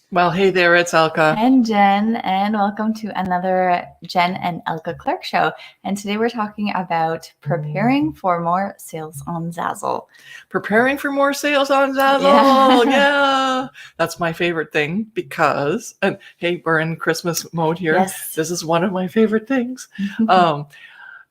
Well, hey there, it's Elke. And Jen, and welcome to another Jen and Elke Clarke show. And today we're talking about preparing for more sales on Zazzle. Preparing for more sales on Zazzle. Yeah. That's my favorite thing because, and hey, we're in Christmas mode here. Yes. This is one of my favorite things.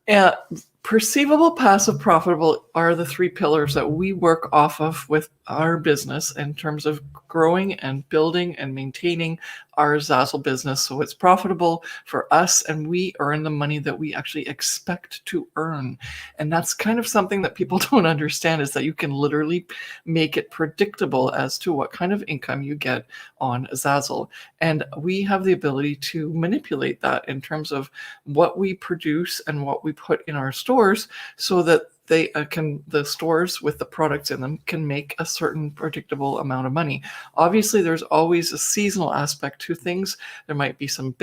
And perceivable, passive, profitable are the three pillars that we work off of with our business in terms of growing and building and maintaining our Zazzle business so it's profitable for us and we earn the money that we actually expect to earn. And that's kind of something that people don't understand, is that you can literally make it predictable as to what kind of income you get on Zazzle. And we have the ability to manipulate that in terms of what we produce and what we put in our stores so that the stores with the products in them can make a certain predictable amount of money. Obviously, there's always a seasonal aspect to things. There might be some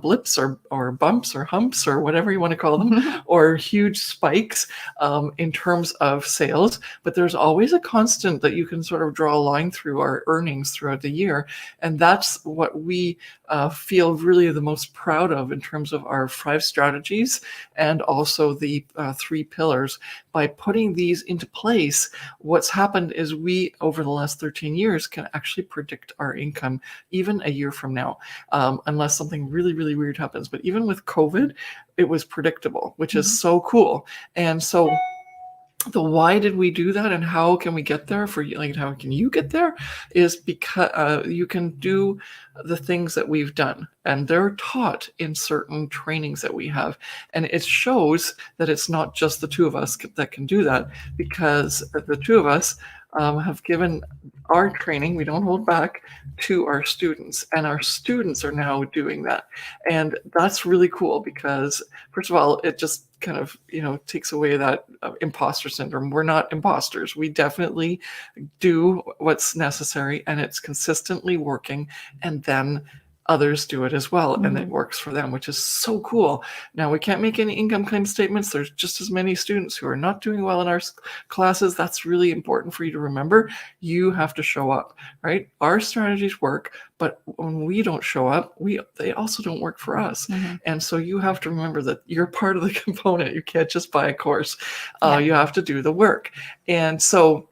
blips or bumps or humps or whatever you want to call them, or huge spikes in terms of sales. But there's always a constant that you can sort of draw a line through our earnings throughout the year. And that's what we feel really the most proud of in terms of our 5 strategies and also the 3 pillars. By putting these into place, what's happened is we, over the last 13 years, can actually predict our income even a year from now, unless something really, really weird happens. But even with COVID, it was predictable, which is so cool. And so the why did we do that and how can we get there for you, like how can you get there, is because you can do the things that we've done and they're taught in certain trainings that we have, and it shows that it's not just the two of us that can do that, because the two of us have given our training, we don't hold back, to our students, and our students are now doing that. And that's really cool because, first of all, it just kind of, takes away that imposter syndrome. We're not imposters. We definitely do what's necessary and it's consistently working. And then others do it as well, and it works for them, which is so cool. Now, we can't make any income claim statements. There's just as many students who are not doing well in our classes. That's really important for you to remember. You have to show up, right? Our strategies work, but when we don't show up, they also don't work for us. And so you have to remember that you're part of the component. You can't just buy a course. You have to do the work. And so,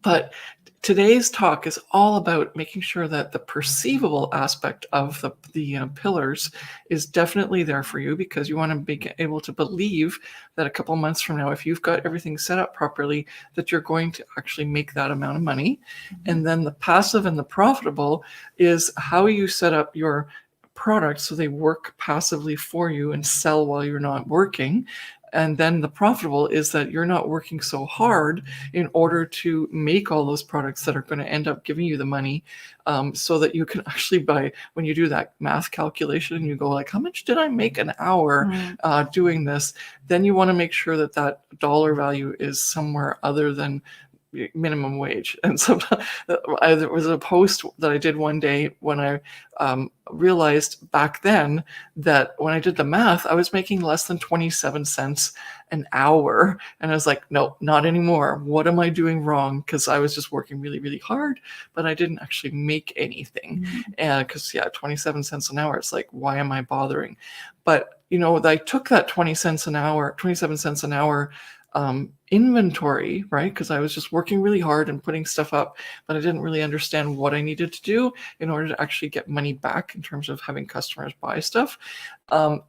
but today's talk is all about making sure that the perceivable aspect of the pillars is definitely there for you, because you want to be able to believe that a couple months from now, if you've got everything set up properly, that you're going to actually make that amount of money. And then the passive and the profitable is how you set up your products so they work passively for you and sell while you're not working. And then the profitable is that you're not working so hard in order to make all those products that are going to end up giving you the money, so that you can actually buy, when you do that math calculation and you go like, how much did I make an hour doing this? Then you want to make sure that that dollar value is somewhere other than minimum wage. And so there was a post that I did one day when I realized back then that when I did the math, I was making less than 27 cents an hour. And I was like, no, not anymore. What am I doing wrong? Because I was just working really, really hard, but I didn't actually make anything. And because 27 cents an hour, it's like, why am I bothering? But I took that 27 cents an hour inventory, right? Because I was just working really hard and putting stuff up, but I didn't really understand what I needed to do in order to actually get money back in terms of having customers buy stuff.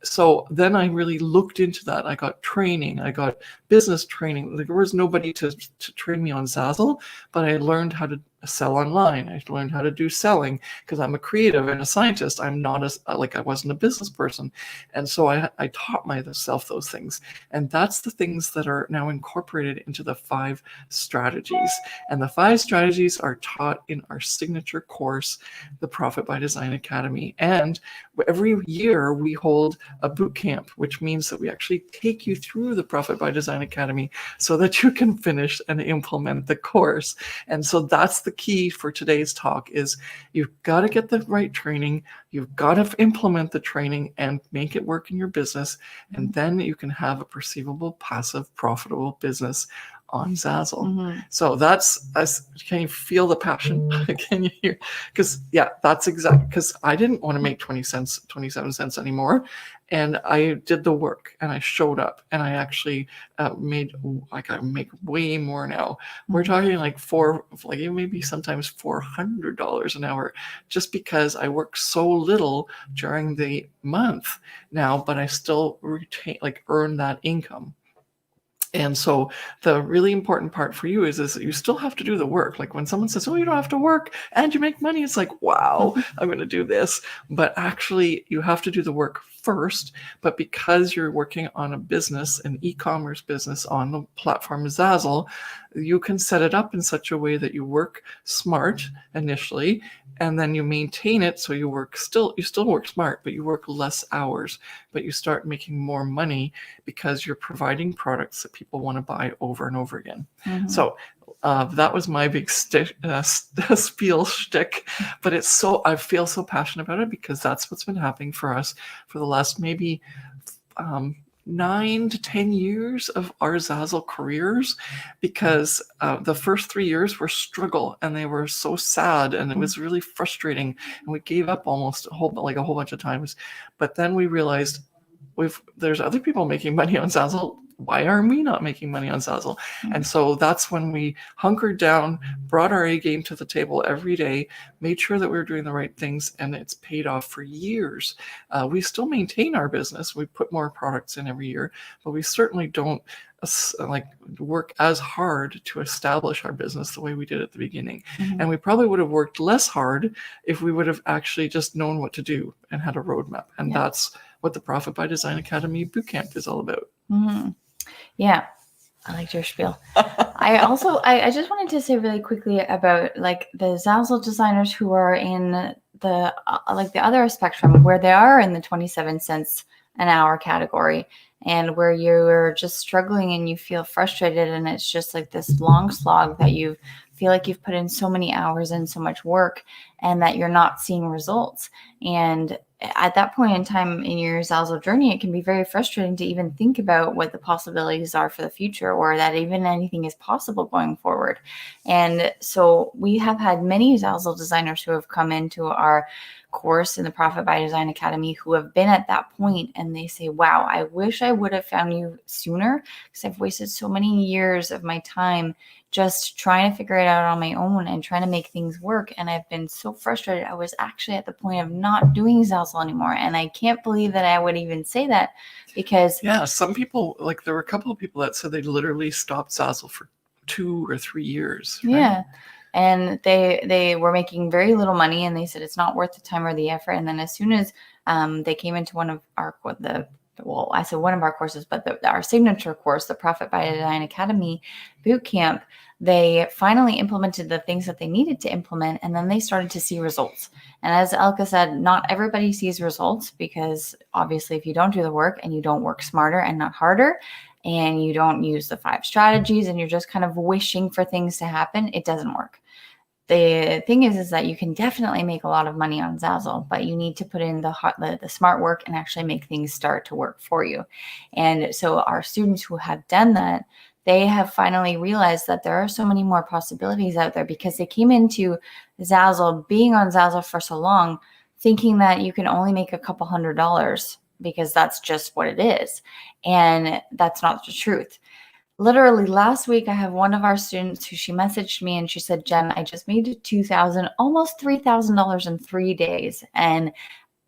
So then I really looked into that. I got training, I got business training. There was nobody to train me on Zazzle, but I learned how to sell online. I learned how to do selling because I'm a creative and a scientist. I'm not I wasn't a business person. And so I taught myself those things. And that's the things that are now incorporated into the 5 strategies. And the 5 strategies are taught in our signature course, the Profit by Design Academy. And every year we hold a boot camp, which means that we actually take you through the Profit by Design Academy so that you can finish and implement the course. And so that's the key for today's talk, is you've got to get the right training, you've got to implement the training and make it work in your business, and then you can have a perceivable, passive, profitable business on Zazzle. Mm-hmm. So that's us. Can you feel the passion? Can you hear? Because that's exactly, because I didn't want to make 27 cents anymore. And I did the work and I showed up and I actually I make way more now. We're talking like maybe sometimes $400 an hour, just because I work so little during the month now, but I still earn that income. And so the really important part for you is that you still have to do the work. Like when someone says, oh, you don't have to work and you make money, it's like, wow, I'm going to do this. But actually, you have to do the work first. But because you're working on a business, an e-commerce business on the platform Zazzle, you can set it up in such a way that you work smart initially, and then you maintain it. So you still work smart, but you work less hours, but you start making more money because you're providing products that people want to buy over and over again. Mm-hmm. So that was my big spiel shtick, but I feel so passionate about it because that's what's been happening for us for the last maybe 9 to 10 years of our Zazzle careers, because the first 3 years were struggle and they were so sad and it was really frustrating and we gave up almost a whole bunch of times. But then we realized there's other people making money on Zazzle. Why aren't we not making money on Zazzle? And so that's when we hunkered down, brought our A game to the table every day, made sure that we were doing the right things, and it's paid off for years. We still maintain our business. We put more products in every year, but we certainly don't work as hard to establish our business the way we did at the beginning. Mm-hmm. And we probably would have worked less hard if we would have actually just known what to do and had a roadmap. And that's what the Profit by Design Academy Bootcamp is all about. Mm-hmm. Yeah, I liked your spiel. I just wanted to say really quickly about like the Zazzle designers who are in the other spectrum, where they are in the 27 cents an hour category, and where you're just struggling and you feel frustrated, and it's just like this long slog that you feel like you've put in so many hours and so much work and that you're not seeing results. And at that point in time in your Zazzle journey, it can be very frustrating to even think about what the possibilities are for the future, or that even anything is possible going forward. And so we have had many Zazzle designers who have come into our course in the Profit by Design Academy who have been at that point, and they say, wow, I wish I would have found you sooner, because I've wasted so many years of my time just trying to figure it out on my own and trying to make things work. And I've been so frustrated. I was actually at the point of not doing Zazzle anymore. And I can't believe that I would even say that, because some people, there were a couple of people that said they literally stopped Zazzle for 2 or 3 years. Right? Yeah. And they were making very little money, and they said it's not worth the time or the effort. And then as soon as they came into one of our courses, but our signature course, the Profit by Design Academy Bootcamp, they finally implemented the things that they needed to implement, and then they started to see results. And as Elke said, not everybody sees results, because obviously if you don't do the work and you don't work smarter and not harder, and you don't use the 5 strategies, and you're just kind of wishing for things to happen, it doesn't work. The thing is that you can definitely make a lot of money on Zazzle, but you need to put in the smart work and actually make things start to work for you. And so our students who have done that, they have finally realized that there are so many more possibilities out there, because they came into Zazzle, being on Zazzle for so long, thinking that you can only make a couple $100, because that's just what it is. And that's not the truth. Literally last week, I have one of our students who, she messaged me and she said, Jen, I just made $2,000, almost $3,000 in 3 days. And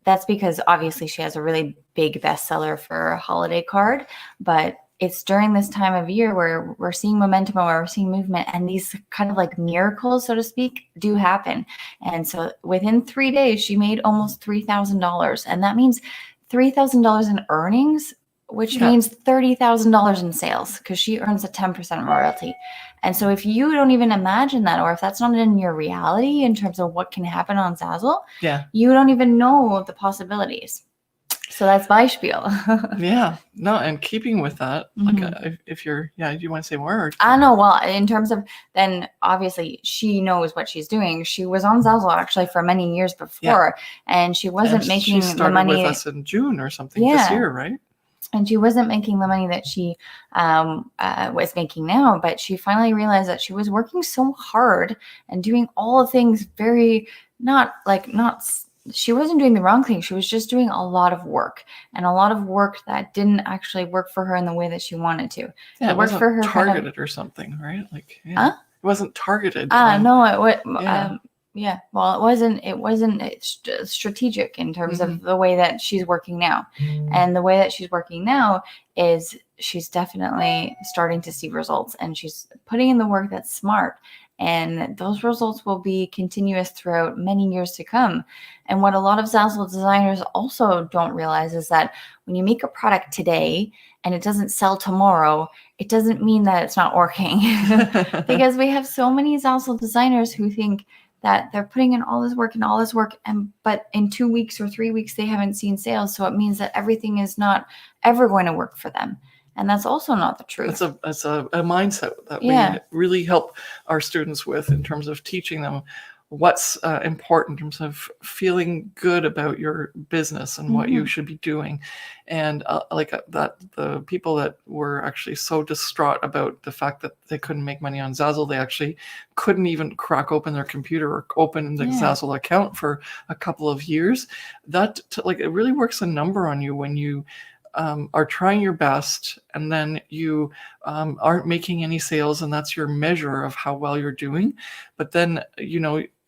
that's because obviously she has a really big bestseller for a holiday card, but it's during this time of year where we're seeing momentum and where we're seeing movement, and these kind of like miracles, so to speak, do happen. And so within 3 days, she made almost $3,000. And that means $3,000 in earnings, which means $30,000 in sales, because she earns a 10% royalty. And so if you don't even imagine that, or if that's not in your reality in terms of what can happen on Zazzle, you don't even know the possibilities. So that's my spiel. And keeping with that, if you're, do you want to say more? I know. Well, in terms of, then obviously she knows what she's doing. She was on Zazzle actually for many years before, and she wasn't making the money. She started with us in June or something this year, right? And she wasn't making the money that she was making now, but she finally realized that she was working so hard and doing all the things very she wasn't doing the wrong thing. She was just doing a lot of work, and a lot of work that didn't actually work for her in the way that she wanted to. Yeah, it worked wasn't for her targeted or something, right? Like, yeah. Huh? It wasn't targeted. No, it was. Yeah. Yeah, well, it wasn't. It wasn't strategic in terms of the way that she's working now, and the way that she's working now is she's definitely starting to see results, and she's putting in the work that's smart, and those results will be continuous throughout many years to come. And what a lot of Zazzle designers also don't realize is that when you make a product today and it doesn't sell tomorrow, it doesn't mean that it's not working, because we have so many Zazzle designers who think that they're putting in all this work, but in 2 weeks or 3 weeks, they haven't seen sales. So it means that everything is not ever going to work for them. And that's also not the truth. That's a mindset that Yeah. we really help our students with in terms of teaching them what's important in terms of feeling good about your business and what you should be doing. And the people that were actually so distraught about the fact that they couldn't make money on Zazzle, they actually couldn't even crack open their computer or open the Zazzle account for a couple of years. It really works a number on you when you are trying your best and then you aren't making any sales, and that's your measure of how well you're doing. But then,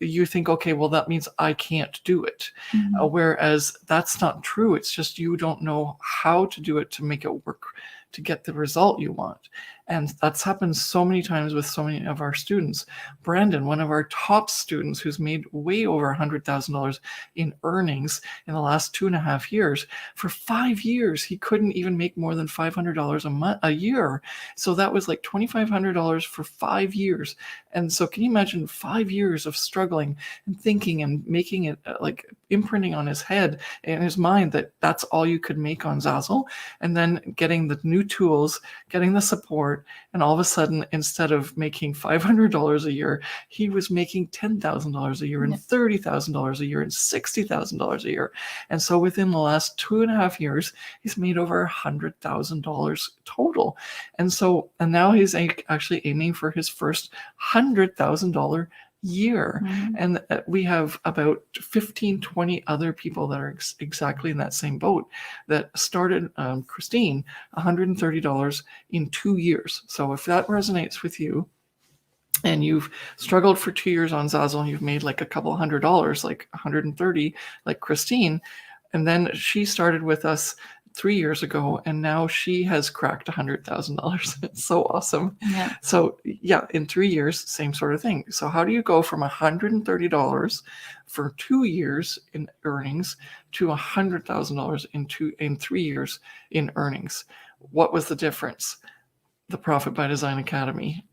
you think, okay, well, that means I can't do it. Whereas that's not true. It's just you don't know how to do it to make it work, to get the result you want. And that's happened so many times with so many of our students. Brandon, one of our top students who's made way over $100,000 in earnings in the last 2.5 years, for 5 years, he couldn't even make more than $500 a year. So that was like $2,500 for 5 years. And so can you imagine 5 years of struggling and thinking and making it imprinting on his head and his mind that that's all you could make on Zazzle, and then getting the new tools, getting the support, and all of a sudden, instead of making $500 a year, he was making $10,000 a year and $30,000 a year and $60,000 a year. And so within the last 2.5 years, he's made over $100,000 total. And now he's actually aiming for his first $100,000 year. And we have about 15, 20 other people that are exactly in that same boat that started, Christine, $130 in 2 years. So if that resonates with you, and you've struggled for 2 years on Zazzle and you've made like a couple $100, like 130, like Christine, and then she started with us 3 years ago, and now she has cracked $100,000. It's so awesome. Yeah. So yeah, in 3 years, same sort of thing. So how do you go from $130 for 2 years in earnings to $100,000 in 3 years in earnings? What was the difference? The Profit by Design Academy.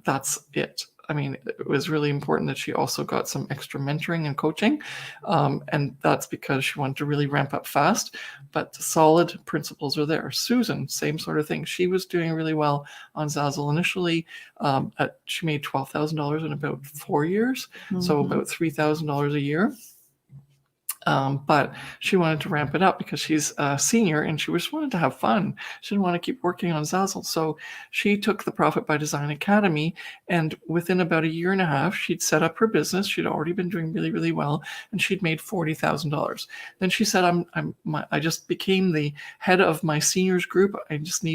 That's it. I mean, it was really important that she also got some extra mentoring and coaching. And that's because she wanted to really ramp up fast, but the solid principles are there. Susan, same sort of thing. She was doing really well on Zazzle initially. She made $12,000 in about 4 years. So about $3,000 a year. But she wanted to ramp it up because she's a senior and she just wanted to have fun. She didn't want to keep working on Zazzle. So she took the Profit by Design Academy, and within about 1.5 years, she'd set up her business. She'd already been doing really, really well, and she'd made $40,000. Then she said, I just became the head of my seniors group. I just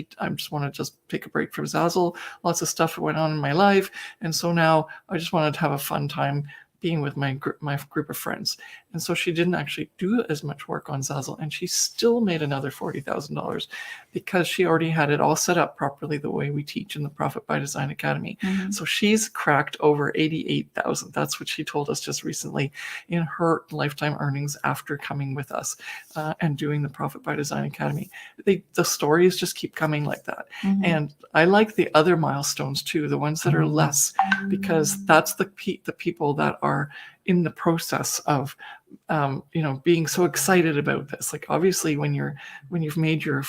want to take a break from Zazzle. Lots of stuff went on in my life. And so now I just wanted to have a fun time being with my group of friends. And so she didn't actually do as much work on Zazzle, and she still made another $40,000 because she already had it all set up properly the way we teach in the Profit by Design Academy. So she's cracked over $88,000. That's what she told us just recently in her lifetime earnings after coming with us and doing the Profit by Design Academy. The stories just keep coming like that. And I like the other milestones too, the ones that are less, because that's the people that are in the process of being so excited about this. Like obviously when you've made your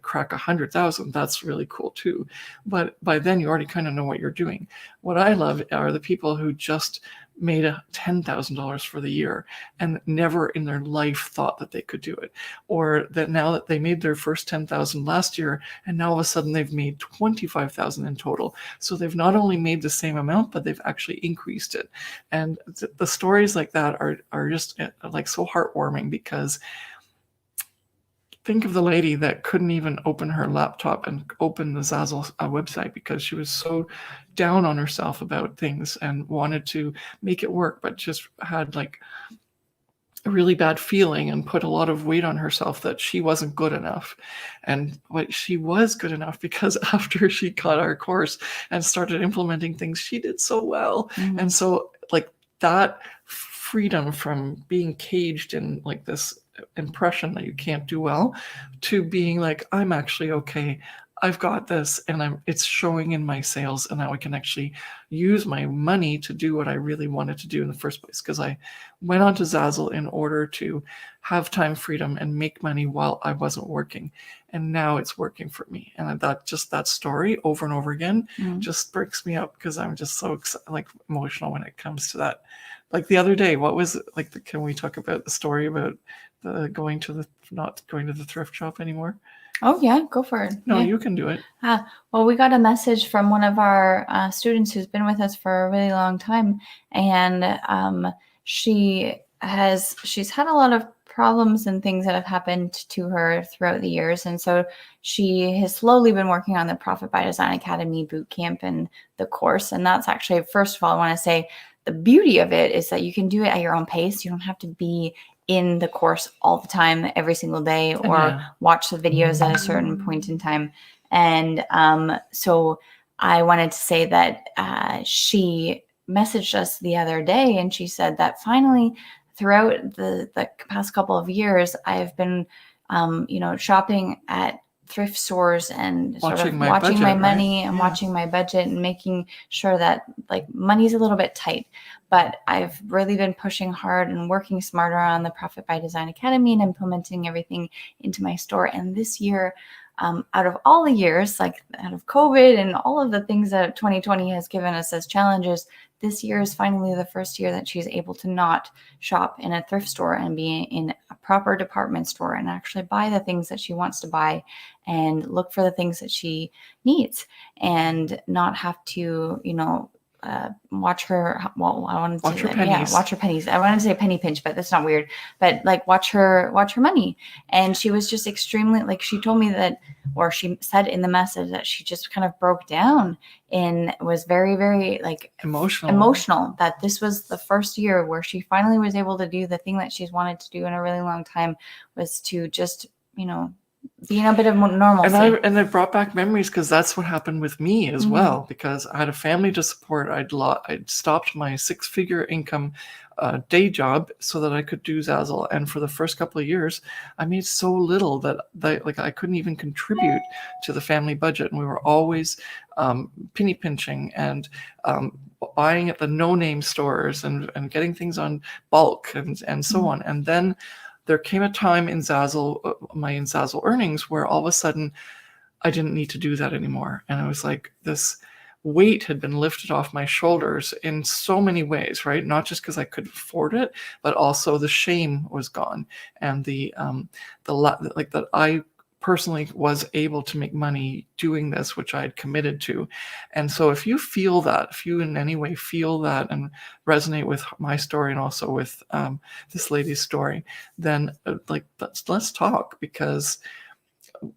crack 100,000, that's really cool too. But by then you already kind of know what you're doing. What I love are the people who just made $10,000 for the year and never in their life thought that they could do it. Or that now that they made their first 10,000 last year, and now all of a sudden they've made 25,000 in total. So they've not only made the same amount, but they've actually increased it. And the stories like that are just like so heartwarming, because think of the lady that couldn't even open her laptop and open the Zazzle website because she was so down on herself about things and wanted to make it work, but just had like a really bad feeling and put a lot of weight on herself that she wasn't good enough. And what she was good enough, because after she got our course and started implementing things, she did so well. And so like that freedom from being caged in like this impression that you can't do well, to being like, I'm actually okay. I've got this, and it's showing in my sales, and now I can actually use my money to do what I really wanted to do in the first place. Because I went onto Zazzle in order to have time freedom and make money while I wasn't working. And now it's working for me. And that story over and over again just breaks me up, because I'm just so like emotional when it comes to that. Like the other day, what was it? Like, can we talk about the story about the not going to the thrift shop anymore? Oh yeah, go for it. No, yeah. You can do it. Well, we got a message from one of our students who's been with us for a really long time, and she's had a lot of problems and things that have happened to her throughout the years, and so she has slowly been working on the Profit by Design Academy bootcamp and the course. And that's actually, first of all, I want to say the beauty of it is that you can do it at your own pace. You don't have to be in the course all the time, every single day, or watch the videos at a certain point in time. And so I wanted to say that she messaged us the other day, and she said that finally, throughout the past couple of years, I've been, shopping at thrift stores and watching my money and watching my budget and making sure that like money's a little bit tight. But I've really been pushing hard and working smarter on the Profit by Design Academy and implementing everything into my store. And this year, out of all the years, like out of COVID and all of the things that 2020 has given us as challenges, this year is finally the first year that she's able to not shop in a thrift store and be in a proper department store and actually buy the things that she wants to buy and look for the things that she needs, and not have to, watch her. Well, I wanted to watch her pennies. Watch her pennies. I wanted to say penny pinch, but that's not weird. But like watch her money. And she was just extremely, like, she told me that, or she said in the message that she just kind of broke down and was very, very like emotional, that this was the first year where she finally was able to do the thing that she's wanted to do in a really long time, was to just, be in a bit of normalcy. And it brought back memories, because that's what happened with me as well, because I had a family to support. I'd stopped my 6-figure income day job so that I could do Zazzle. And for the first couple of years, I made so little that I couldn't even contribute to the family budget. And we were always penny pinching and buying at the no-name stores and getting things on bulk and so on. And then there came a time in Zazzle, my Zazzle earnings, where all of a sudden I didn't need to do that anymore. And I was like, this weight had been lifted off my shoulders in so many ways, right? Not just because I could afford it, but also the shame was gone. And that I personally was able to make money doing this, which I had committed to. And so if you feel that, if you in any way feel that and resonate with my story and also with this lady's story, then let's talk. Because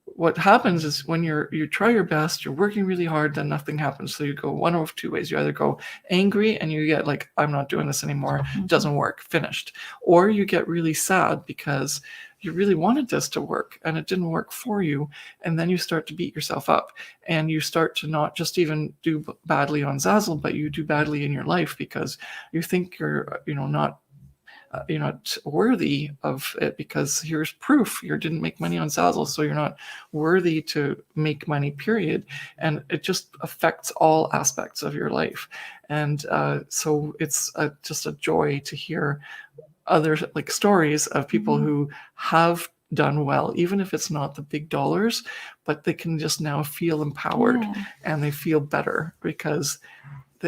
what happens is when you try your best, you're working really hard, then nothing happens. So you go one of two ways. You either go angry and you get like, I'm not doing this anymore. It doesn't work, finished. Or you get really sad because you really wanted this to work and it didn't work for you. And then you start to beat yourself up, and you start to not just even do badly on Zazzle, but you do badly in your life because you think you're, not worthy of it, because here's proof you didn't make money on Zazzle, so you're not worthy to make money, period. And it just affects all aspects of your life. And so it's just a joy to hear other stories of people who have done well, even if it's not the big dollars, but they can just now feel empowered and they feel better because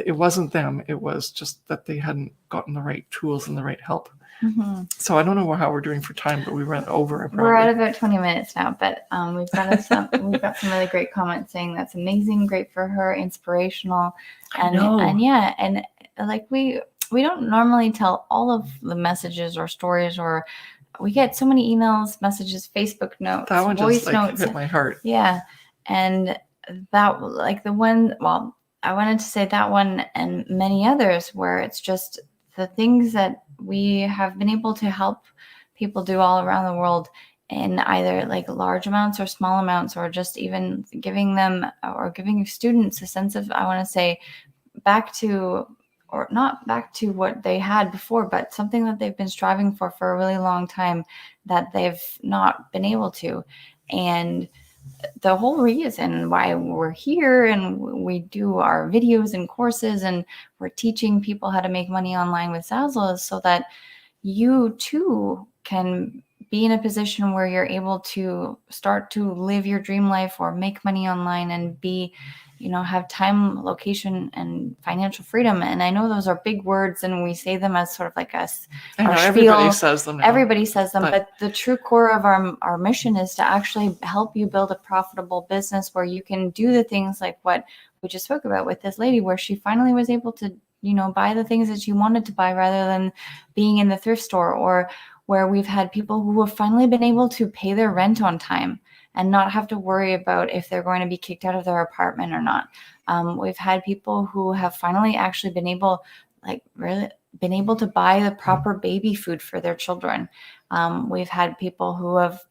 it wasn't them. It was just that they hadn't gotten the right tools and the right help. Mm-hmm. So I don't know how we're doing for time, but we went over. We're at about 20 minutes now, but we've got some really great comments saying that's amazing, great for her, inspirational, and yeah, and like we don't normally tell all of the messages or stories, or we get so many emails, messages, Facebook notes, that one voice just notes, hit my heart. Yeah, and that like the one. Well, I wanted to say that one and many others where it's just the things that we have been able to help people do all around the world in either like large amounts or small amounts, or just even giving them or giving students a sense of, I want to say, back to, or not back to what they had before, but something that they've been striving for a really long time that they've not been able to. And the whole reason why we're here and we do our videos and courses and we're teaching people how to make money online with Zazzle is so that you too can be in a position where you're able to start to live your dream life or make money online and be, have time, location, and financial freedom. And I know those are big words and we say them as sort of like us. I know everybody says them. Everybody says them, but the true core of our mission is to actually help you build a profitable business where you can do the things like what we just spoke about with this lady, where she finally was able to, buy the things that she wanted to buy rather than being in the thrift store, or where we've had people who have finally been able to pay their rent on time and not have to worry about if they're going to be kicked out of their apartment or not. We've had people who have finally actually been able to buy the proper baby food for their children. We've had people who have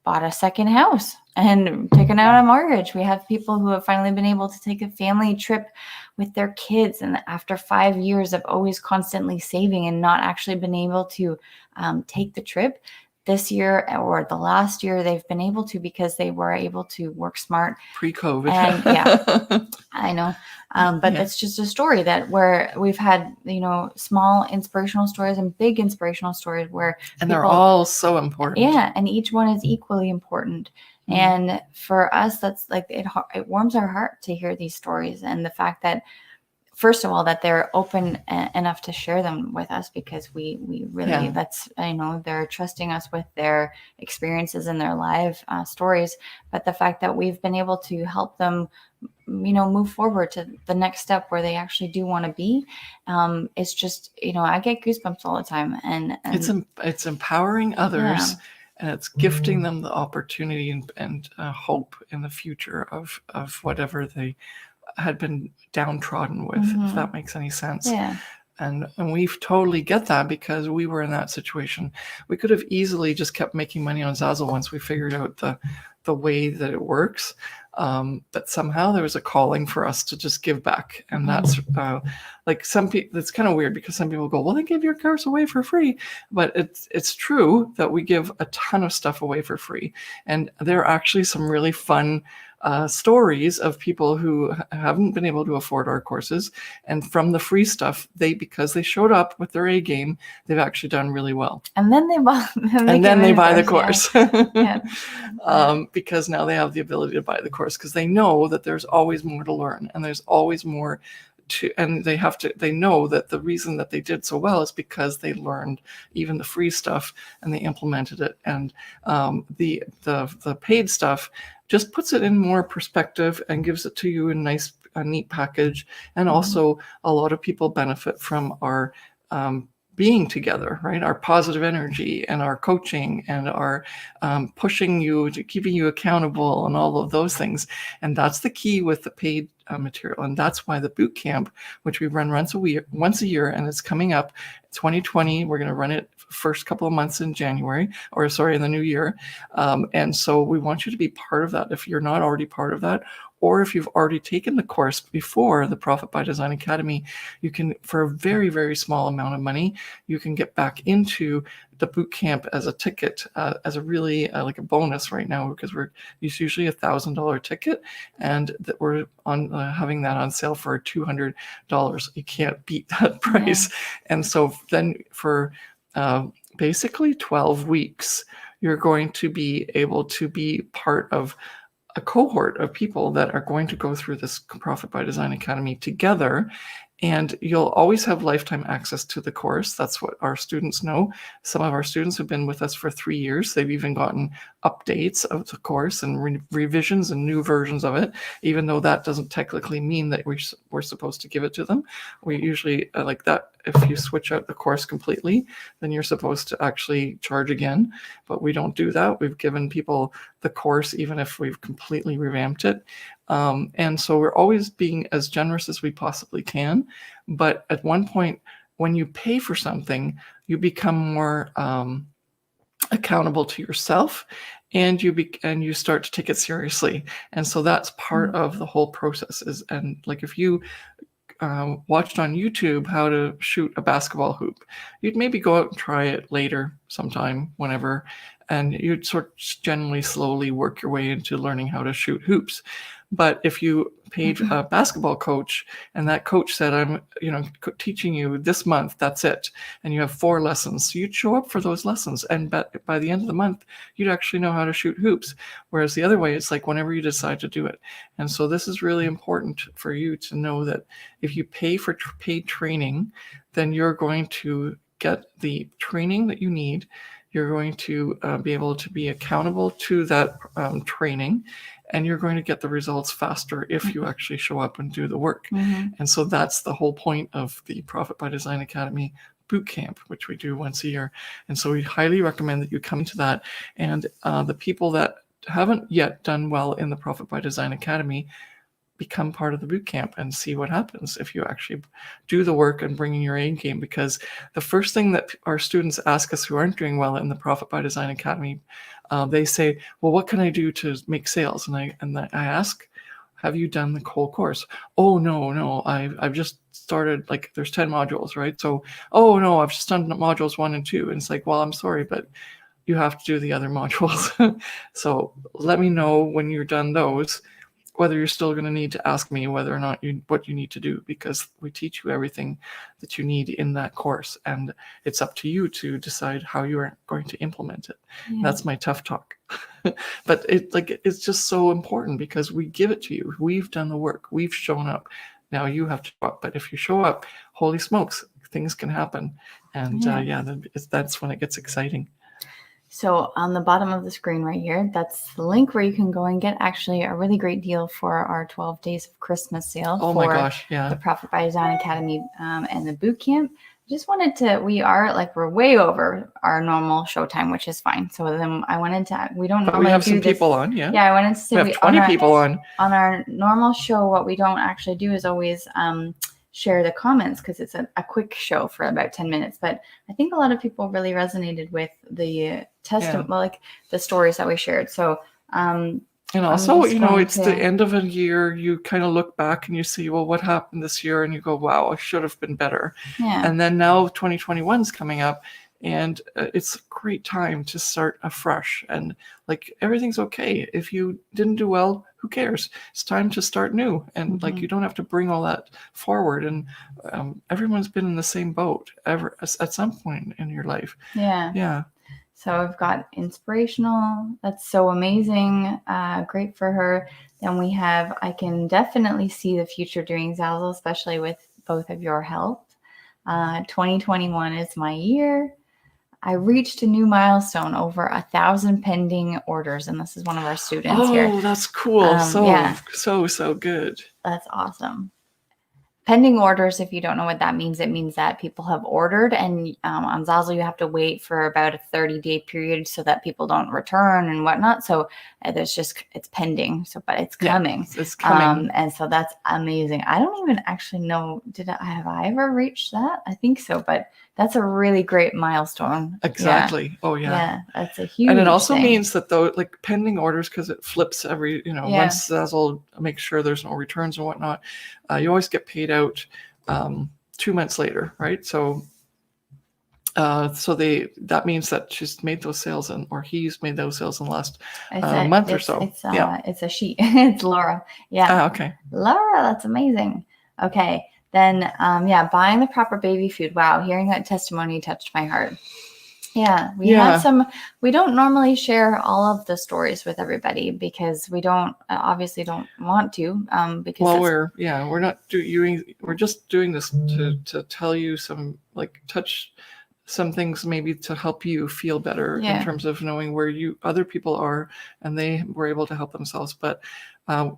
bought a second house and taken out a mortgage. We have people who have finally been able to take a family trip with their kids, and after 5 years of always constantly saving and not actually been able to take the trip, this year or the last year they've been able to because they were able to work smart pre-COVID. And yeah, I know. But that's just a story that where we've had, small inspirational stories and big inspirational stories where they're all so important. Yeah. And each one is equally important. Mm-hmm. And for us, that's like, it warms our heart to hear these stories. And the fact that, first of all, that they're open enough to share them with us, because we really, that's, they're trusting us with their experiences and their live stories. But the fact that we've been able to help them, move forward to the next step where they actually do want to be, it's just, I get goosebumps all the time. And it's empowering others. Yeah. And it's gifting them the opportunity and hope in the future of whatever they had been downtrodden with, if that makes any sense. Yeah. And we totally get that, because we were in that situation. We could have easily just kept making money on Zazzle once we figured out the way that it works. But somehow there was a calling for us to just give back. And that's like some people, it's kind of weird because some people go, well, they give your course away for free. But it's true that we give a ton of stuff away for free. And there are actually some really fun stories of people who haven't been able to afford our courses, and from the free stuff, because they showed up with their A game, they've actually done really well. And then they buy, the course. Because now they have the ability to buy the course, because they know that there's always more to learn, and there's always more and they know that the reason that they did so well is because they learned even the free stuff and they implemented it. And the paid stuff just puts it in more perspective and gives it to you in a neat package. And also a lot of people benefit from our being together, right? Our positive energy and our coaching and our pushing you to keeping you accountable and all of those things. And that's the key with the paid material. And that's why the boot camp, which we run once a year, and it's coming up 2020. We're going to run it first couple of months in January, in the new year. And so we want you to be part of that. If you're not already part of that, or if you've already taken the course before the Profit by Design Academy, you can, for a very, very small amount of money, you can get back into the boot camp as a ticket, as a really like a bonus right now, because it's usually $1,000 ticket, and that we're on having that on sale for $200. You can't beat that price. Yeah. And so then for basically 12 weeks, you're going to be able to be part of a cohort of people that are going to go through this Profit by Design Academy together. And you'll always have lifetime access to the course. That's what our students know. Some of our students have been with us for 3 years. They've even gotten updates of the course and revisions and new versions of it, even though that doesn't technically mean that we're supposed to give it to them. We usually like that. If you switch out the course completely, then you're supposed to actually charge again. But we don't do that. We've given people the course even if we've completely revamped it. And so we're always being as generous as we possibly can. But at one point, when you pay for something, you become more accountable to yourself, and you start to take it seriously. And so that's part of the whole process. And like if you watched on YouTube how to shoot a basketball hoop, you'd maybe go out and try it later sometime, whenever, and you'd sort of generally slowly work your way into learning how to shoot hoops. But if you paid a basketball coach and that coach said, I'm, teaching you this month, that's it, and you have 4 lessons, so you'd show up for those lessons. And by the end of the month, you'd actually know how to shoot hoops. Whereas the other way, it's like whenever you decide to do it. And so this is really important for you to know that if you pay for paid training, then you're going to get the training that you need. You're going to be able to be accountable to that training, and you're going to get the results faster if you actually show up and do the work. And so that's the whole point of the Profit by Design Academy boot camp, which we do once a year. And so we highly recommend that you come to that. And the people that haven't yet done well in the Profit by Design Academy, become part of the boot camp and see what happens if you actually do the work and bring in your A game. Because the first thing that our students ask us who aren't doing well in the Profit by Design Academy, they say, well, what can I do to make sales? And I ask, have you done the whole course? Oh, no, I've just started, like there's 10 modules, right? So, oh no, I've just done modules 1 and 2. And it's like, well, I'm sorry, but you have to do the other modules. So let me know when you're done those, whether you're still going to need to ask me whether or not what you need to do, because we teach you everything that you need in that course, and it's up to you to decide how you are going to implement it. Yeah. That's my tough talk. But it's just so important because we give it to you. We've done the work. We've shown up. Now you have to show up. But if you show up, holy smokes, things can happen. And that's when it gets exciting. So on the bottom of the screen right here, that's the link where you can go and get actually a really great deal for our 12 days of Christmas sale. Oh my gosh, yeah. The Profit by Design Academy and the boot camp. I just wanted to, we're way over our normal showtime, which is fine. So then I wanted to, we don't normally we have do some this. People on, yeah. Yeah, I wanted to say we have 20 people on. On our normal show, what we don't actually do is always share the comments, because it's a quick show for about 10 minutes. But I think a lot of people really resonated with the like the stories that we shared. So and also, it's the end of a year. You kind of look back and you see, well, what happened this year? And you go, wow, I should have been better. Yeah. And then now 2021 is coming up, and it's a great time to start afresh. And like everything's okay. If you didn't do well, who cares? It's time to start new. And like you don't have to bring all that forward. And everyone's been in the same boat ever at some point in your life. Yeah. Yeah. So I've got inspirational. That's so amazing. Great for her. Then we have, I can definitely see the future doing Zazzle, especially with both of your help. 2021 is my year. I reached a new milestone, over 1,000 pending orders. And this is one of our students here. Oh, that's cool. So good. That's awesome. Pending orders, if you don't know what that means, it means that people have ordered, and on Zazzle you have to wait for about a 30-day period so that people don't return and whatnot. So it's pending. So, but it's coming. Yeah, it's coming. And so that's amazing. I don't even actually know, have I ever reached that? I think so, but that's a really great milestone. Exactly. Yeah. Oh yeah. Yeah, that's a huge. And it also thing. means that like pending orders, because it flips every, once Zazzle makes sure there's no returns and whatnot, you always get paid out 2 months later, right? So that means that she's made those sales or he's made those sales in the last month or so. It's a she. It's Laura. Yeah. Okay. Laura, that's amazing. Okay. Then, buying the proper baby food. Wow. Hearing that testimony touched my heart. Yeah, we don't normally share all of the stories with everybody because we don't obviously don't want to, because we're just doing this to tell you some, like, touch some things maybe to help you feel better in terms of knowing where other people are and they were able to help themselves. But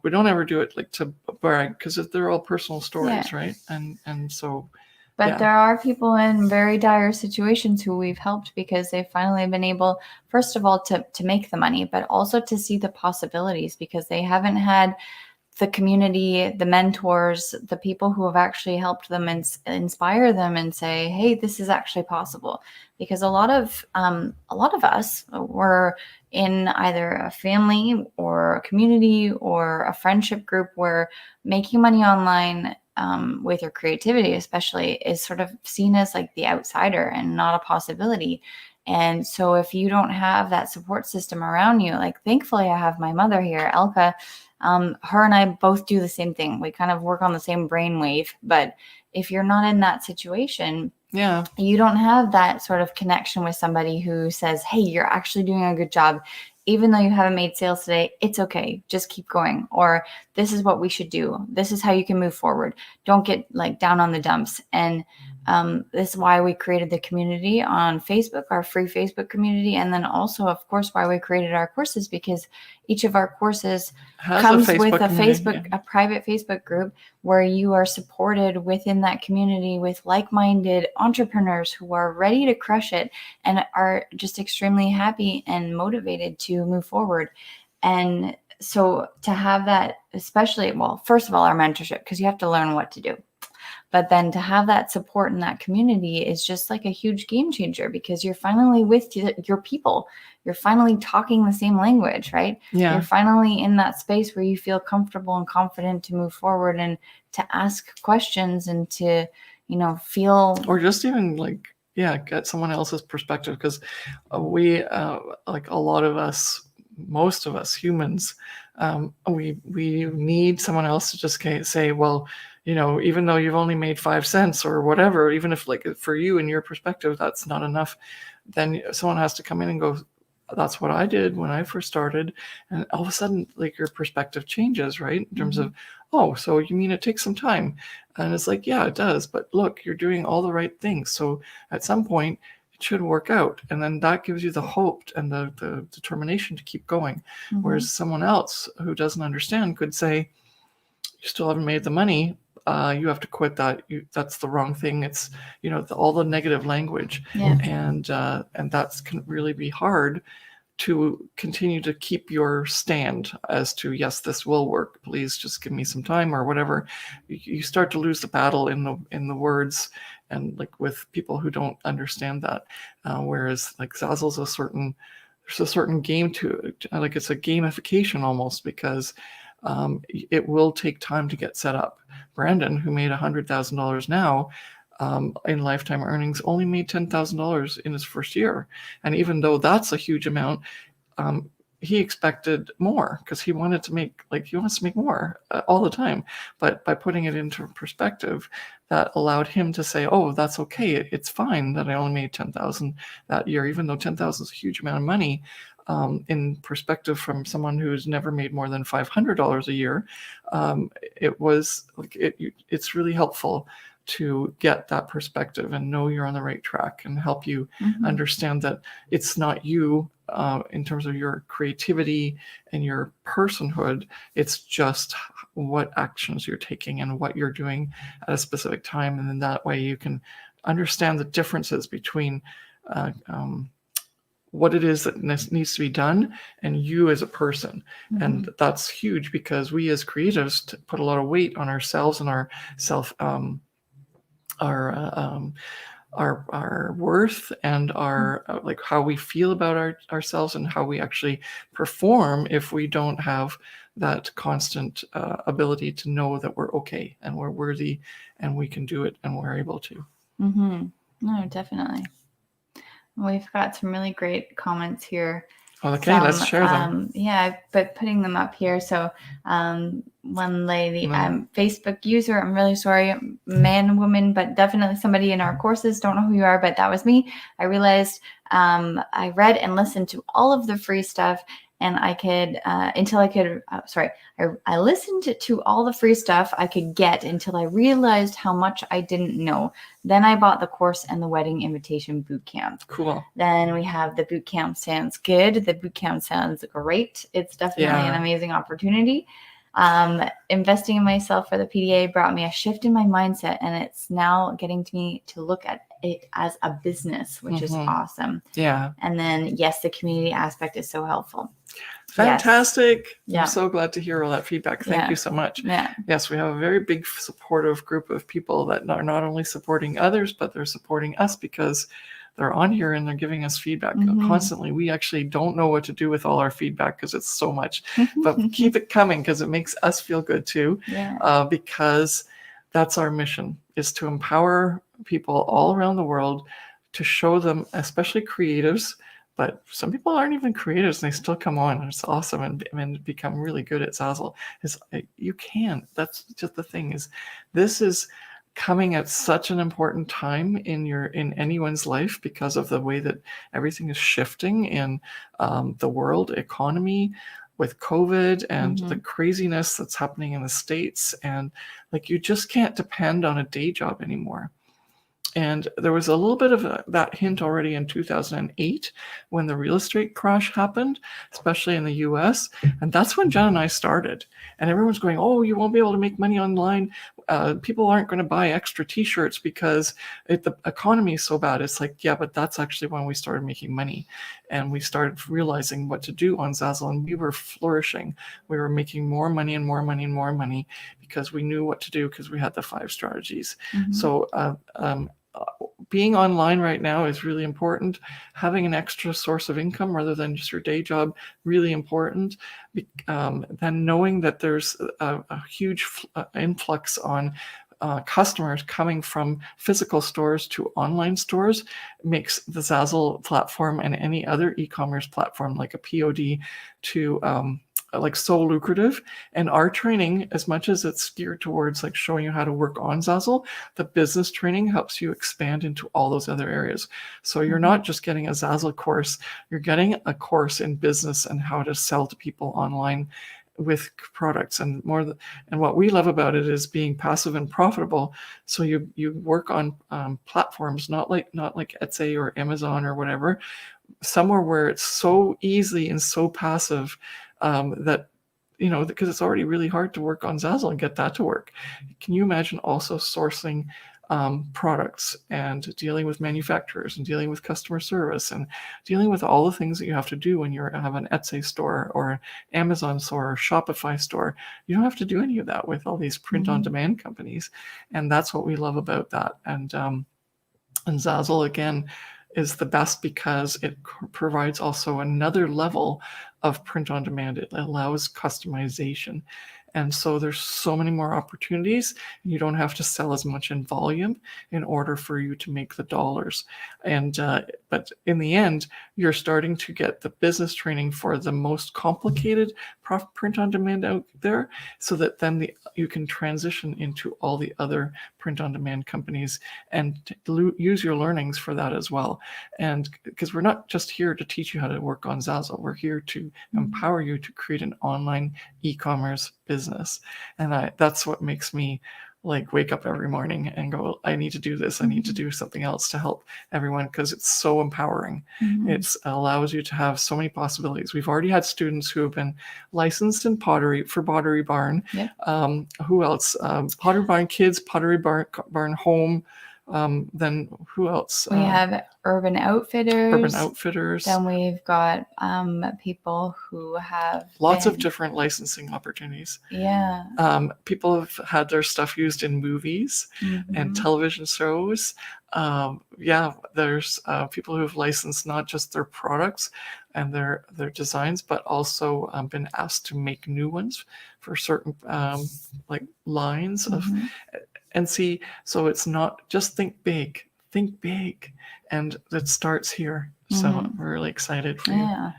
we don't ever do it like to brag, because they're all personal stories, right? And so. But there are people in very dire situations who we've helped because they've finally been able, first of all, to make the money, but also to see the possibilities, because they haven't had the community, the mentors, the people who have actually helped them and inspire them and say, hey, this is actually possible. Because a lot of us were in either a family or a community or a friendship group where making money online, with your creativity especially, is sort of seen as like the outsider and not a possibility. And so if you don't have that support system around you, like thankfully I have my mother here, Elke. Her and I both do the same thing. We kind of work on the same brainwave. But if you're not in that situation, you don't have that sort of connection with somebody who says, hey, you're actually doing a good job. Even though you haven't made sales today, it's okay. Just keep going. Or this is what we should do. This is how you can move forward. Don't get like down on the dumps. And this is why we created the community on Facebook, our free Facebook community. And then also, of course, why we created our courses, because each of our courses comes with a private Facebook group where you are supported within that community with like-minded entrepreneurs who are ready to crush it and are just extremely happy and motivated to move forward. And so to have that, especially, well, first of all, our mentorship, because you have to learn what to do. But then to have that support in that community is just like a huge game changer, because you're finally with your people. You're finally talking the same language, right? Yeah. You're finally in that space where you feel comfortable and confident to move forward and to ask questions and to, feel. Or just even like, get someone else's perspective, because we, like a lot of us, most of us humans, we need someone else to just say, well, even though you've only made 5 cents or whatever, even if like for you in your perspective, that's not enough, then someone has to come in and go, that's what I did when I first started. And all of a sudden, like your perspective changes, right? In terms of, oh, so you mean it takes some time? And it's like, yeah, it does. But look, you're doing all the right things. So at some point, it should work out. And then that gives you the hope and the determination to keep going. Whereas someone else who doesn't understand could say, you still haven't made the money. You have to quit that. That's the wrong thing. It's, all the negative language. Yeah. And that can really be hard to continue to keep your stand as to, yes, this will work. Please just give me some time or whatever. You start to lose the battle in the words, and like with people who don't understand that. Whereas like Zazzle's there's a certain game to it. Like it's a gamification almost, because it will take time to get set up. Brandon, who made $100,000 now, in lifetime earnings, only made $10,000 in his first year. And even though that's a huge amount, he expected more, because he wants to make more all the time. But by putting it into perspective, that allowed him to say, oh, that's okay. It's fine that I only made 10,000 that year, even though 10,000 is a huge amount of money. In perspective from someone who's never made more than $500 a year, it was like it's really helpful to get that perspective and know you're on the right track, and help you understand that it's not you in terms of your creativity and your personhood. It's just what actions you're taking and what you're doing at a specific time. And then that way you can understand the differences between what it is that needs to be done and you as a person. And that's huge, because we as creatives put a lot of weight on ourselves and our self, our worth and our like how we feel about ourselves and how we actually perform if we don't have that constant ability to know that we're okay and we're worthy and we can do it and we're able to. No, definitely. We've got some really great comments here. Okay, let's share them. But putting them up here. So one lady, Facebook user, I'm really sorry, man, woman, but definitely somebody in our courses. Don't know who you are, but that was me. I realized I read and listened to all of the free stuff, and I could I listened to all the free stuff I could get until I realized how much I didn't know. Then I bought the course and the wedding invitation boot camp. Cool. Then we have the boot camp sounds good. The boot camp sounds great. It's definitely an amazing opportunity. Investing in myself for the PDA brought me a shift in my mindset, and it's now getting me to look at it as a business, which is awesome. Yeah. And then, yes, the community aspect is so helpful. Fantastic. Yes. I'm so glad to hear all that feedback. Thank you so much. Yeah. Yes, we have a very big supportive group of people that are not only supporting others, but they're supporting us because they're on here and they're giving us feedback constantly. We actually don't know what to do with all our feedback because it's so much, but keep it coming because it makes us feel good too. Because that's our mission, is to empower people all around the world, to show them, especially creatives, but some people aren't even creatives and they still come on, and it's awesome, and become really good at Zazzle. You can. That's just the thing, is this is coming at such an important time in anyone's life because of the way that everything is shifting in the world economy with COVID and the craziness that's happening in the States. And like, you just can't depend on a day job anymore. And there was a little bit of that hint already in 2008 when the real estate crash happened, especially in the US. And that's when Jen and I started. And everyone's going, oh, you won't be able to make money online. People aren't going to buy extra t-shirts because the economy is so bad. It's like, yeah, but that's actually when we started making money. And we started realizing what to do on Zazzle. And we were flourishing. We were making more money and more money and more money because we knew what to do, because we had the 5 strategies. So being online right now is really important. Having an extra source of income rather than just your day job, really important. Then knowing that there's a huge influx on customers coming from physical stores to online stores makes the Zazzle platform and any other e-commerce platform like a POD to like so lucrative. And our training, as much as it's geared towards like showing you how to work on Zazzle, the business training helps you expand into all those other areas. So you're not just getting a Zazzle course, you're getting a course in business and how to sell to people online with products and more. And what we love about it is being passive and profitable. So you work on platforms not like Etsy or Amazon or whatever, somewhere where it's so easy and so passive that, you know, because it's already really hard to work on Zazzle and get that to work. Can you imagine also sourcing products and dealing with manufacturers and dealing with customer service and dealing with all the things that you have to do when you have an Etsy store or an Amazon store or Shopify store? You don't have to do any of that with all these print-on-demand companies. And that's what we love about that. And Zazzle, again, is the best because it provides also another level of print on demand. It allows customization. And so there's so many more opportunities. You don't have to sell as much in volume in order for you to make the dollars. And but in the end, you're starting to get the business training for the most complicated print on demand out there, so that then you can transition into all the other print on demand companies and use your learnings for that as well. And because we're not just here to teach you how to work on Zazzle, we're here to empower you to create an online e-commerce business. And that's what makes me like wake up every morning and go, I need to do this. I need to do something else to help everyone, because it's so empowering. It allows you to have so many possibilities. We've already had students who have been licensed in pottery for Pottery Barn. Who else? Pottery Barn Kids, Pottery Barn Home. Then who else? We have Urban Outfitters. Then we've got people who have lots of different licensing opportunities. People have had their stuff used in movies and television shows. There's people who have licensed not just their products and their designs, but also been asked to make new ones for certain like lines of. And see, so it's not just think big, and it starts here. So we're really excited for you.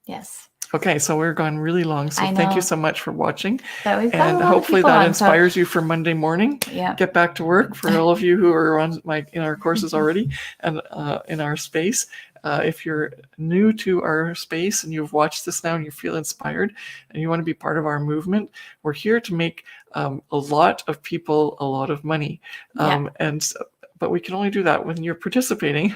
Yes. Okay, so we're gone really long. So I thank you know. so much for watching. But we've got a And lot of hopefully people that on, so- inspires you for Monday morning. Yeah. Get back to work for all of you who are in our courses already and in our space. If you're new to our space and you've watched this now and you feel inspired and you want to be part of our movement, we're here to make a lot of people a lot of money. But we can only do that when you're participating.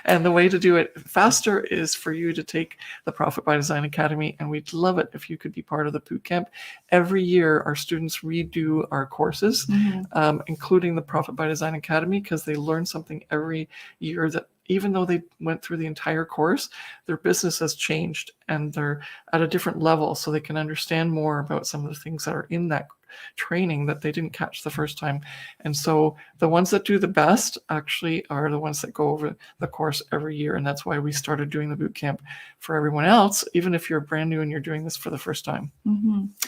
And the way to do it faster is for you to take the Profit by Design Academy. And we'd love it if you could be part of the boot camp. Every year, our students redo our courses, including the Profit by Design Academy, because they learn something every year that even though they went through the entire course, their business has changed and they're at a different level. So they can understand more about some of the things that are in that training that they didn't catch the first time. And so the ones that do the best actually are the ones that go over the course every year. And that's why we started doing the boot camp for everyone else, even if you're brand new and you're doing this for the first time.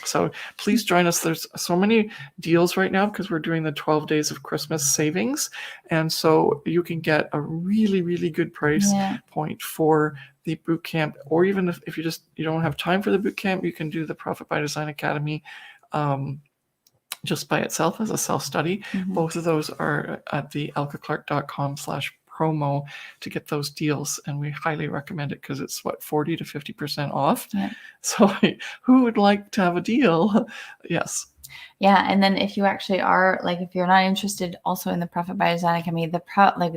So please join us. There's so many deals right now because we're doing the 12 days of Christmas savings. And so you can get a really, really good price point for the boot camp, or even if you don't have time for the boot camp, you can do the Profit by Design Academy just by itself as a self-study. Both of those are at the elkeclarke.com/promo to get those deals. And we highly recommend it because it's 40 to 50% off. So who would like to have a deal? Yes. Yeah, and then if you actually are, like, if you're not interested also in the Profit by Design Academy,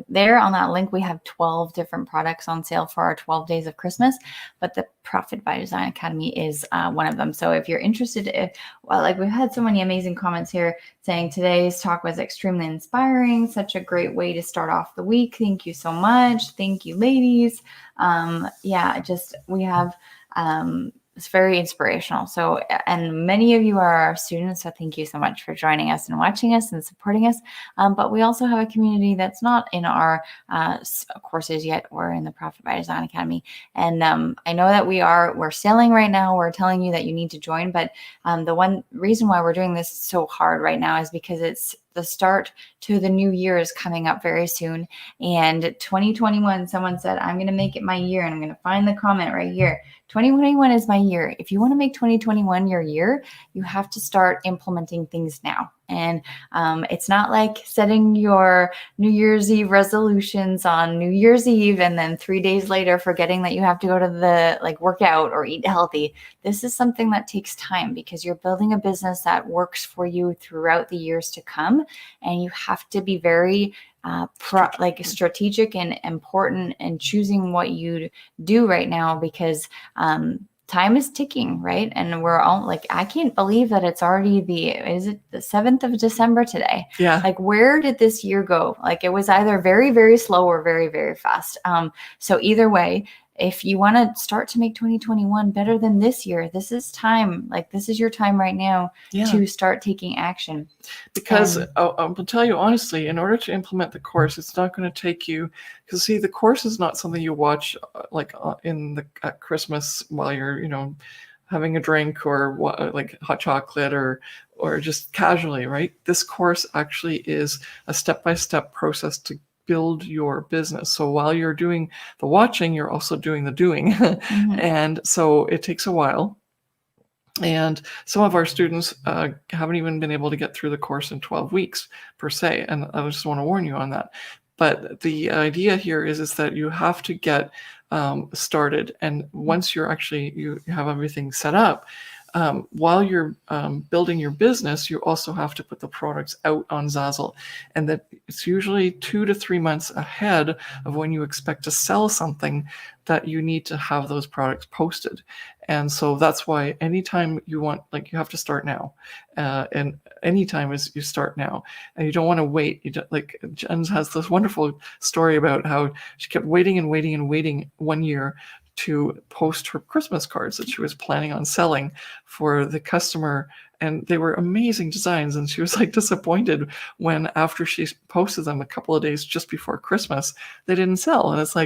there on that link, we have 12 different products on sale for our 12 days of Christmas, but the Profit by Design Academy is one of them. So if you're interested, we've had so many amazing comments here saying today's talk was extremely inspiring, such a great way to start off the week. Thank you so much. Thank you, ladies. We have, it's very inspirational. So, and many of you are our students. So thank you so much for joining us and watching us and supporting us. But we also have a community that's not in our courses yet or in the Profit by Design Academy. And I know that we're selling right now. We're telling you that you need to join. But the one reason why we're doing this so hard right now is because it's the start to the new year is coming up very soon. And 2021, someone said, I'm going to make it my year. And I'm going to find the comment right here. 2021 is my year. If you want to make 2021 your year, you have to start implementing things now. And it's not like setting your New Year's Eve resolutions on New Year's Eve and then 3 days later forgetting that you have to go to the workout or eat healthy. This is something that takes time because you're building a business that works for you throughout the years to come. And you have to be very strategic and important in choosing what you do right now because time is ticking, right? And we're all I can't believe that it's already the 7th of December today. Yeah. Where did this year go? It was either very, very slow or very, very fast. So either way, if you want to start to make 2021 better than this year, this is time. This is your time right now to start taking action. Because I'll tell you honestly, in order to implement the course, it's not going to take you, because see, the course is not something you watch at Christmas while you're, having a drink or hot chocolate or just casually, right? This course actually is a step-by-step process to build your business. So while you're doing the watching, you're also doing the doing. And so it takes a while. And some of our students haven't even been able to get through the course in 12 weeks per se. And I just want to warn you on that. But the idea here is that you have to get started. And once you have everything set up, while you're building your business, you also have to put the products out on Zazzle. And that it's usually 2 to 3 months ahead of when you expect to sell something that you need to have those products posted. And so that's why anytime you want, you have to start now. And anytime is you start now. And you don't want to wait. Jen has this wonderful story about how she kept waiting and waiting and waiting 1 year to post her Christmas cards that she was planning on selling for the customer. And they were amazing designs. And she was disappointed when after she posted them a couple of days just before Christmas, they didn't sell. And it's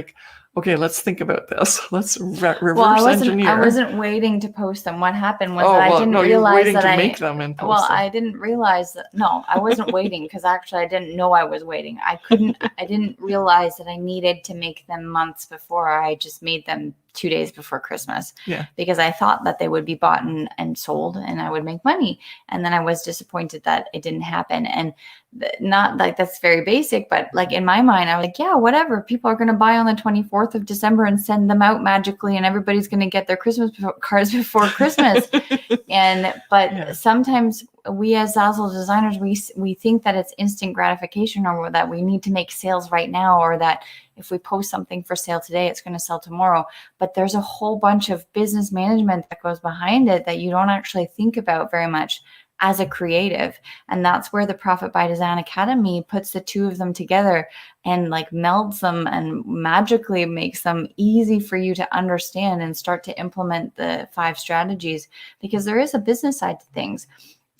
okay, let's think about this. Let's reverse engineer. I wasn't waiting to post them. What happened was I didn't realize that I make them and post them. I didn't realize that. No, I wasn't waiting because actually I didn't know I was waiting. I didn't realize that I needed to make them months before. I just made them 2 days before Christmas, Yeah. because I thought that they would be bought and sold and I would make money. And then I was disappointed that it didn't happen. And not like that's very basic, but like in my mind, I was like, yeah, whatever. People are going to buy on the 24th of December and send them out magically, and everybody's going to get their Christmas cards before Christmas. But sometimes we as Zazzle designers, we think that it's instant gratification, or that we need to make sales right now, or that if we post something for sale today, it's going to sell tomorrow. But there's a whole bunch of business management that goes behind it that you don't actually think about very much as a creative. And that's where the Profit by Design Academy puts the two of them together and like melds them and magically makes them easy for you to understand and start to implement the 5 strategies, because there is a business side to things.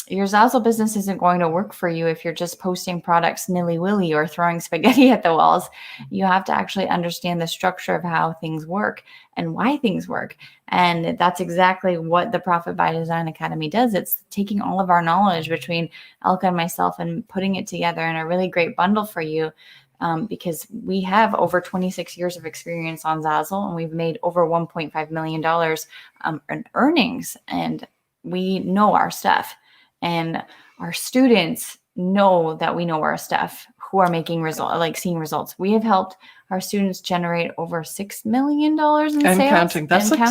Your Zazzle business isn't going to work for you if you're just posting products nilly-willy or throwing spaghetti at the walls. You have to actually understand the structure of how things work and why things work. And that's exactly what the Profit by Design Academy does. It's taking all of our knowledge between Elke and myself and putting it together in a really great bundle for you. Because we have over 26 years of experience on Zazzle, and we've made over $1.5 million in earnings, and we know our stuff. And our students know that we know our stuff, who are making results, like seeing results. We have helped our students generate over $6 million in sales. And counting. That's an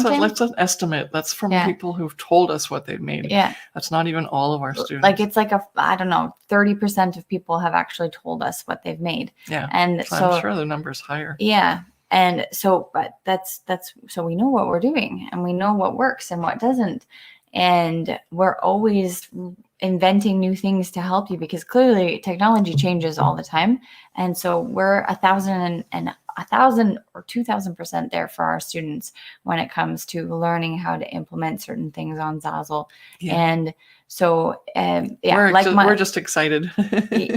estimate. That's from people who've told us what they've made. Yeah. That's not even all of our students. Like it's like I don't know, 30% of people have actually told us what they've made. Yeah. And so I'm sure the number's higher. Yeah. And so, but that's so we know what we're doing, and we know what works and what doesn't. And we're always inventing new things to help you, because clearly technology changes all the time. And so we're 1,000 or 2,000% there for our students when it comes to learning how to implement certain things on Zazzle. Yeah. And so, we're just excited.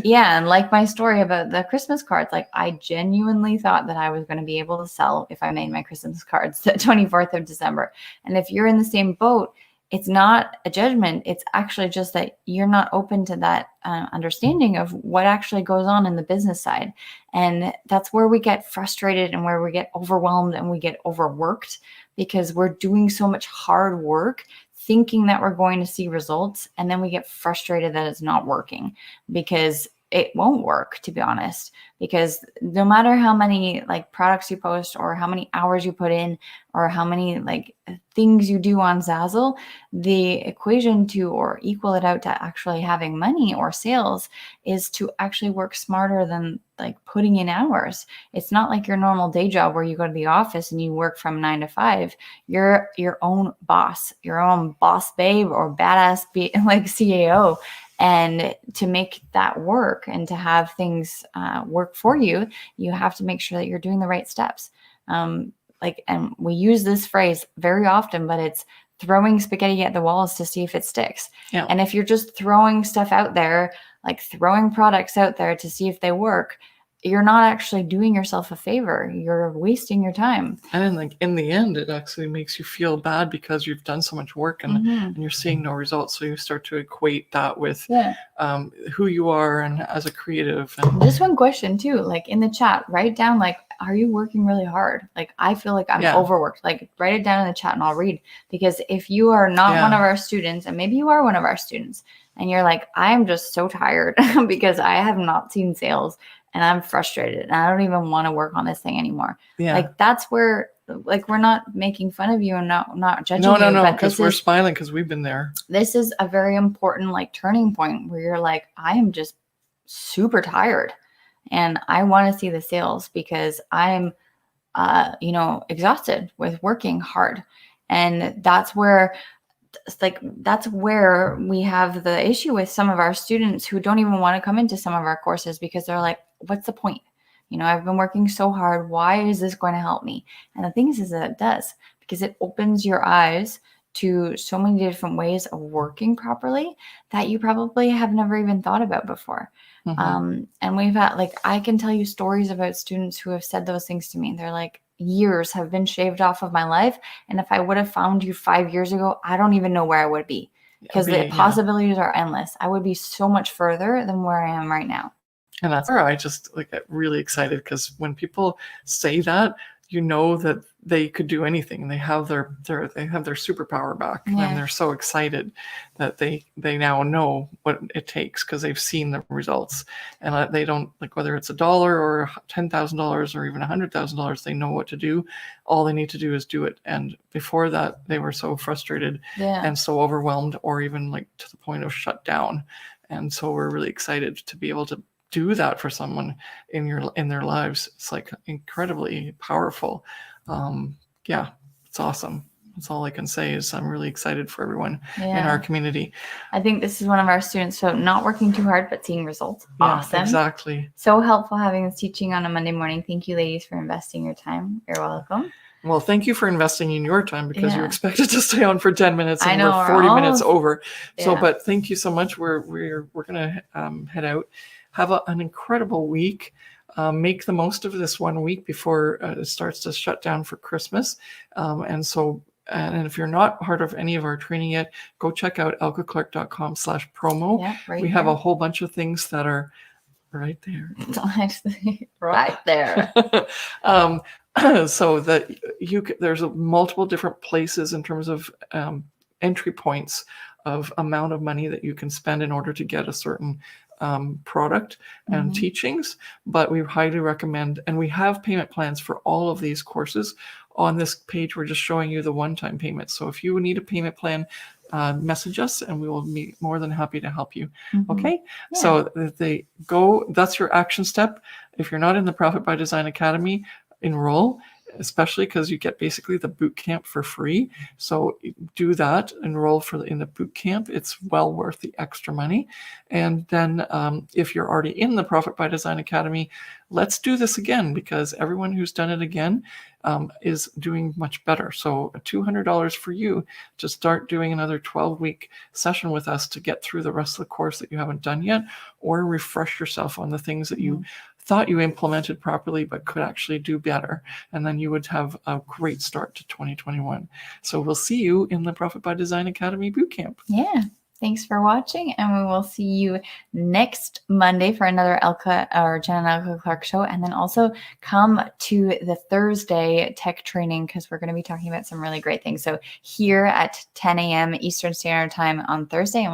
Yeah. And like my story about the Christmas cards, like I genuinely thought that I was going to be able to sell if I made my Christmas cards the 24th of December. And if you're in the same boat, it's not a judgment. It's actually just that you're not open to that understanding of what actually goes on in the business side. And that's where we get frustrated and where we get overwhelmed and we get overworked, because we're doing so much hard work thinking that we're going to see results. And then we get frustrated that it's not working, because it won't work, to be honest, because no matter how many like products you post or how many hours you put in or how many like things you do on Zazzle, the equation to or equal it out to actually having money or sales is to actually work smarter than like putting in hours. It's not like your normal day job where you go to the office and you work from 9 to 5. You're your own boss, your own boss babe or badass like CAO. And to make that work and to have things work for you, you have to make sure that you're doing the right steps. And we use this phrase very often, but it's throwing spaghetti at the walls to see if it sticks. Yeah. And if you're just throwing stuff out there, like throwing products out there to see if they work, you're not actually doing yourself a favor. You're wasting your time. And in the end, it actually makes you feel bad because you've done so much work and you're seeing no results. So you start to equate that with who you are and as a creative. And just one question too, like in the chat, write down like, are you working really hard? Like, I feel like I'm overworked. Like, write it down in the chat and I'll read. Because if you are not one of our students, and maybe you are one of our students, and you're like, I'm just so tired because I have not seen sales and I'm frustrated and I don't even want to work on this thing anymore. Yeah. Like, that's where, like, we're not making fun of you and not judging you. No, because we're smiling because we've been there. This is a very important, like, turning point where you're like, I am just super tired. And I want to see the sales because I'm, exhausted with working hard. And that's where we have the issue with some of our students who don't even want to come into some of our courses because they're like, what's the point? I've been working so hard. Why is this going to help me? And the thing is that it does, because it opens your eyes to so many different ways of working properly that you probably have never even thought about before. And we've had, like, I can tell you stories about students who have said those things to me. They're like, years have been shaved off of my life. And if I would have found you 5 years ago, I don't even know where I would be, because the possibilities are endless. I would be so much further than where I am right now. And that's where I just get really excited, because when people say that, that they could do anything. They have their superpower back, Yeah. and they're so excited that they now know what it takes because they've seen the results, and they don't, like, whether it's $1 or $10,000 or even $100,000, they know what to do. All they need to do is do it. And before that, they were so frustrated and so overwhelmed, or even like to the point of shut down. And so we're really excited to be able to do that for someone in their lives. It's like incredibly powerful. Yeah, it's awesome. That's all I can say is I'm really excited for everyone in our community. I think this is one of our students. So not working too hard, but seeing results. Yeah, awesome. Exactly. So helpful having this teaching on a Monday morning. Thank you, ladies, for investing your time. You're welcome. Well, thank you for investing in your time, because you expected to stay on for 10 minutes and we're 40 minutes over. So, but thank you so much. We're going to head out. Have an incredible week. Make the most of this 1 week before it starts to shut down for Christmas. And if you're not part of any of our training yet, go check out elkeclarke.com/promo. Yeah, we have a whole bunch of things that are right there. Right there. So that there's multiple different places in terms of entry points of amount of money that you can spend in order to get a certain product and teachings. But we highly recommend, and we have payment plans for all of these courses. On this page, we're just showing you the one-time payment. So if you need a payment plan, message us and we will be more than happy to help you. Okay. Yeah. So that's your action step. If you're not in the Profit by Design Academy, enroll, especially because you get basically the boot camp for free. So do that, enroll in the boot camp. It's well worth the extra money. And then if you're already in the Profit by Design Academy, let's do this again, because everyone who's done it again is doing much better. So $200 for you to start doing another 12-week session with us to get through the rest of the course that you haven't done yet, or refresh yourself on the things that you thought you implemented properly but could actually do better. And then you would have a great start to 2021. So we'll see you in the Profit by Design Academy Bootcamp. Yeah. Thanks for watching, and we will see you next Monday for another Elke or Jen and Elke Clarke show. And then also come to the Thursday tech training, because we're going to be talking about some really great things. So here at 10 a.m. Eastern Standard Time on Thursday, and we'll